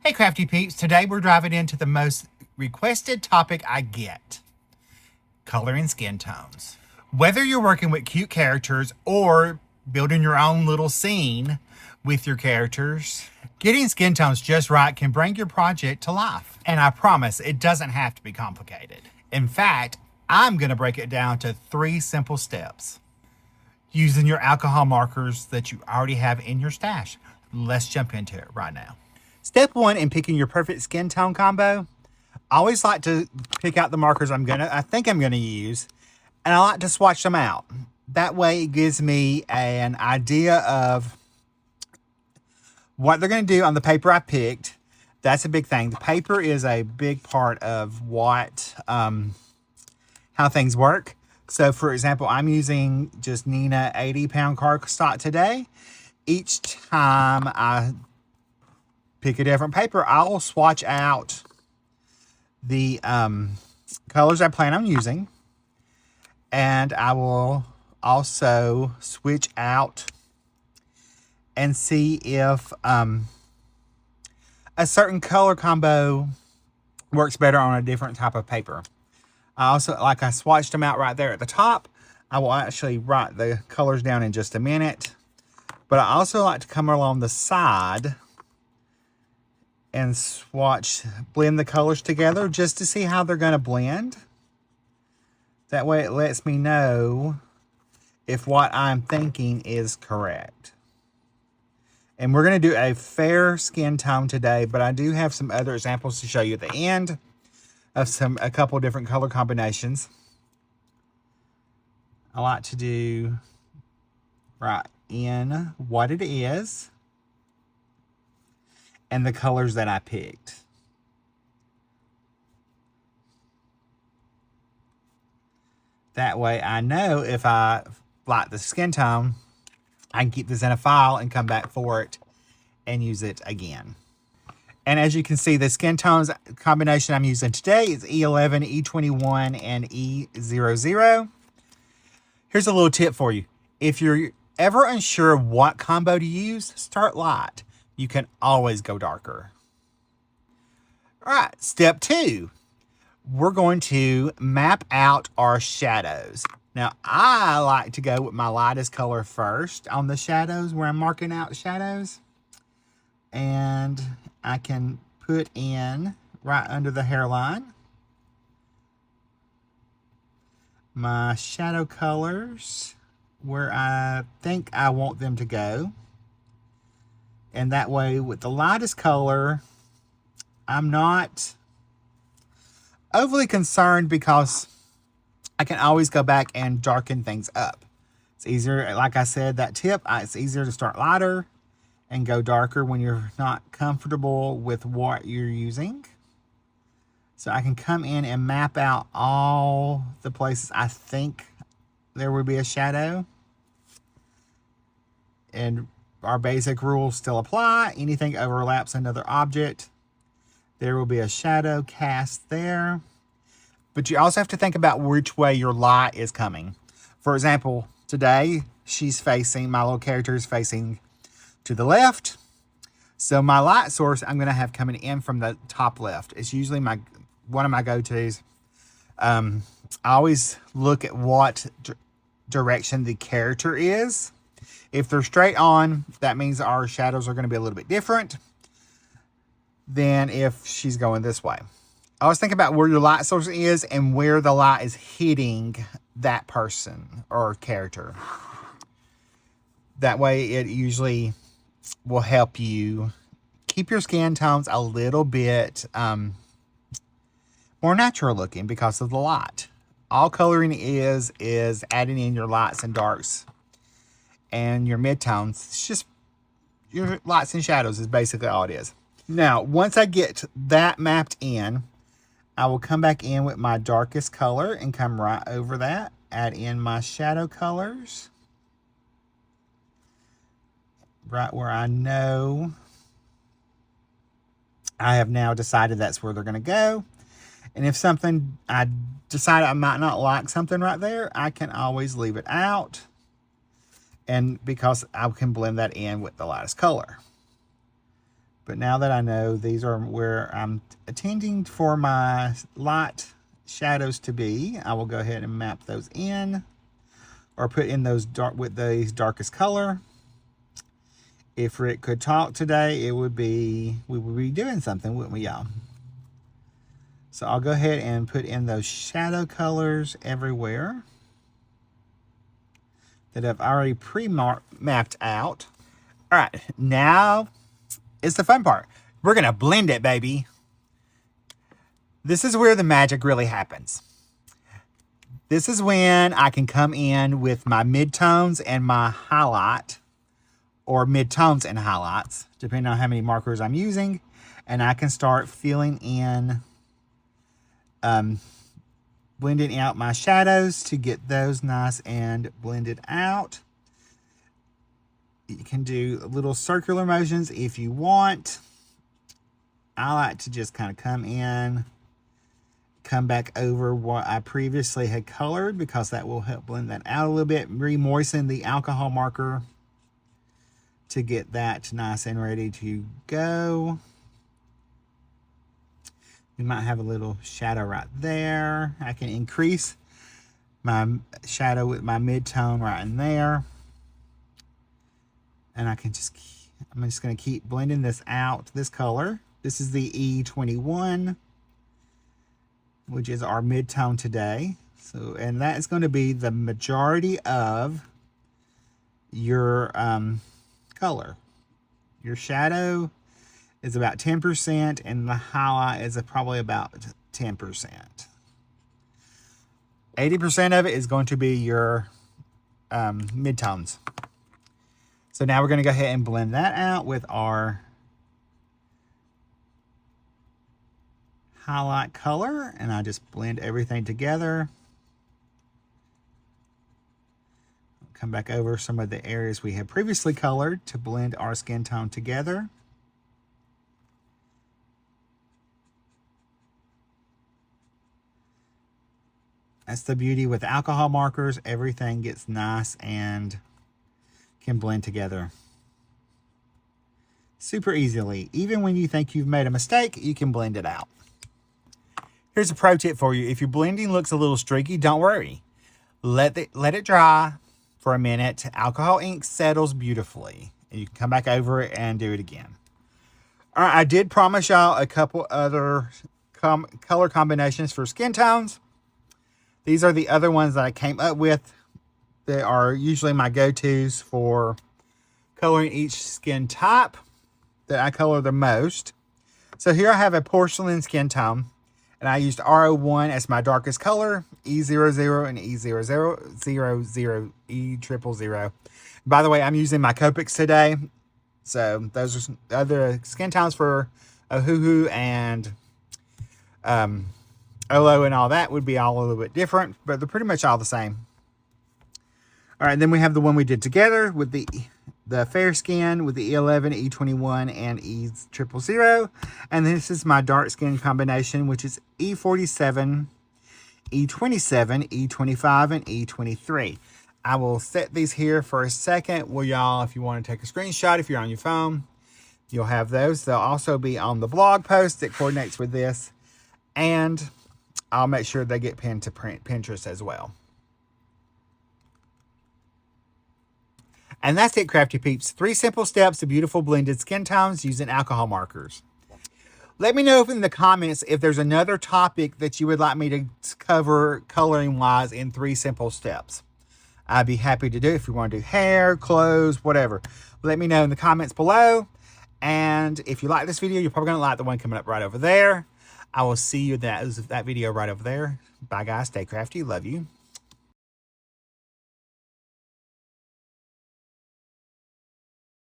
Hey Crafty Peeps, today we're diving into the most requested topic I get. Coloring skin tones. Whether you're working with cute characters or building your own little scene with your characters, getting skin tones just right can bring your project to life. And I promise it doesn't have to be complicated. In fact, I'm going to break it down to 3 simple steps. Using your alcohol markers that you already have in your stash. Let's jump into it right now. Step 1 in picking your perfect skin tone combo. I always like to pick out the markers I think I'm gonna use, and I like to swatch them out. That way it gives me an idea of what they're gonna do on the paper I picked. That's a big thing. The paper is a big part of what how things work. So for example, I'm using just Neenah 80-pound cardstock today. Each time I pick a different paper, I'll swatch out the colors I plan on using. And I will also switch out and see if a certain color combo works better on a different type of paper. I swatched them out right there at the top. I will actually write the colors down in just a minute. But I also like to come along the side and blend the colors together just to see how they're going to blend. That way it lets me know if what I'm thinking is correct. And we're going to do a fair skin tone today, but I do have some other examples to show you at the end of a couple different color combinations. I like to do right in what it is and the colors that I picked. That way I know if I like the skin tone, I can keep this in a file and come back for it and use it again. And as you can see, the skin tones combination I'm using today is E11, E21, and E00. Here's a little tip for you. If you're ever unsure what combo to use, start light. You can always go darker. All right, step 2. We're going to map out our shadows. Now, I like to go with my lightest color first on the shadows where I'm marking out shadows. And I can put in right under the hairline my shadow colors where I think I want them to go. And that way, with the lightest color, I'm not overly concerned because I can always go back and darken things up. It's easier, like I said, that tip, it's easier to start lighter and go darker when you're not comfortable with what you're using. So I can come in and map out all the places I think there would be a shadow. And our basic rules still apply. Anything overlaps another object, there will be a shadow cast there. But you also have to think about which way your light is coming. For example, today my little character is facing to the left. So my light source I'm going to have coming in from the top left. It's usually one of my go-tos. I always look at what direction the character is. If they're straight on, that means our shadows are going to be a little bit different than if she's going this way. Always think about where your light source is and where the light is hitting that person or character. That way it usually will help you keep your skin tones a little bit more natural looking because of the light. All coloring is adding in your lights and darks and your midtones. It's just your lights and shadows is basically all it is. Now, once I get that mapped in, I will come back in with my darkest color and come right over that, add in my shadow colors. Right where I know I have now decided that's where they're going to go. And if I decide I might not like something right there, I can always leave it out. And because I can blend that in with the lightest color. But now that I know these are where I'm intending for my light shadows to be, I will go ahead and map those in, or put in those dark with the darkest color. If Rick could talk today, it would be, we would be doing something, wouldn't we, y'all? So I'll go ahead and put in those shadow colors everywhere that I've already pre-mapped out. All right, now it's the fun part. We're gonna blend it, baby. This is where the magic really happens. This is when I can come in with my midtones and my highlight, or midtones and highlights, depending on how many markers I'm using. And I can start filling in, blending out my shadows to get those nice and blended out. You can do little circular motions if you want. I like to just kind of come in, come back over what I previously had colored, because that will help blend that out a little bit. Re-moisten the alcohol marker to get that nice and ready to go. We might have a little shadow right there. I can increase my shadow with my mid-tone right in there. And I can just, I'm just going to keep blending this out, this color. This is the E21, which is our mid-tone today. So, and that is going to be the majority of your color. Your shadow is about 10%, and the highlight is probably about 10%. 80% of it is going to be your midtones. So now we're going to go ahead and blend that out with our highlight color, and I just blend everything together. Come back over some of the areas we had previously colored to blend our skin tone together. That's the beauty with alcohol markers. Everything gets nice and can blend together super easily. Even when you think you've made a mistake, you can blend it out. Here's a pro tip for you. If your blending looks a little streaky, don't worry. Let it dry for a minute. Alcohol ink settles beautifully, and you can come back over it and do it again. All right, I did promise y'all a couple other color combinations for skin tones. These are the other ones that I came up with. They are usually my go-tos for coloring each skin type that I color the most. So here I have a porcelain skin tone, and I used R01 as my darkest color, E00 and E00, E000. By the way, I'm using my Copics today. So those are other skin tones for Ohuhu and Olo and all that would be all a little bit different, but they're pretty much all the same. All right, then we have the one we did together with the fair skin with the E11, E21, and E000. And this is my dark skin combination, which is E47, E27, E25, and E23. I will set these here for a second. Well, y'all, if you want to take a screenshot, if you're on your phone, you'll have those. They'll also be on the blog post that coordinates with this. And I'll make sure they get pinned to Pinterest as well. And that's it, Crafty Peeps. 3 simple steps to beautiful blended skin tones using alcohol markers. Let me know in the comments if there's another topic that you would like me to cover coloring-wise in 3 simple steps. I'd be happy to do it if you want to do hair, clothes, whatever. Let me know in the comments below. And if you like this video, you're probably going to like the one coming up right over there. I will see you in that video right over there. Bye, guys. Stay crafty. Love you.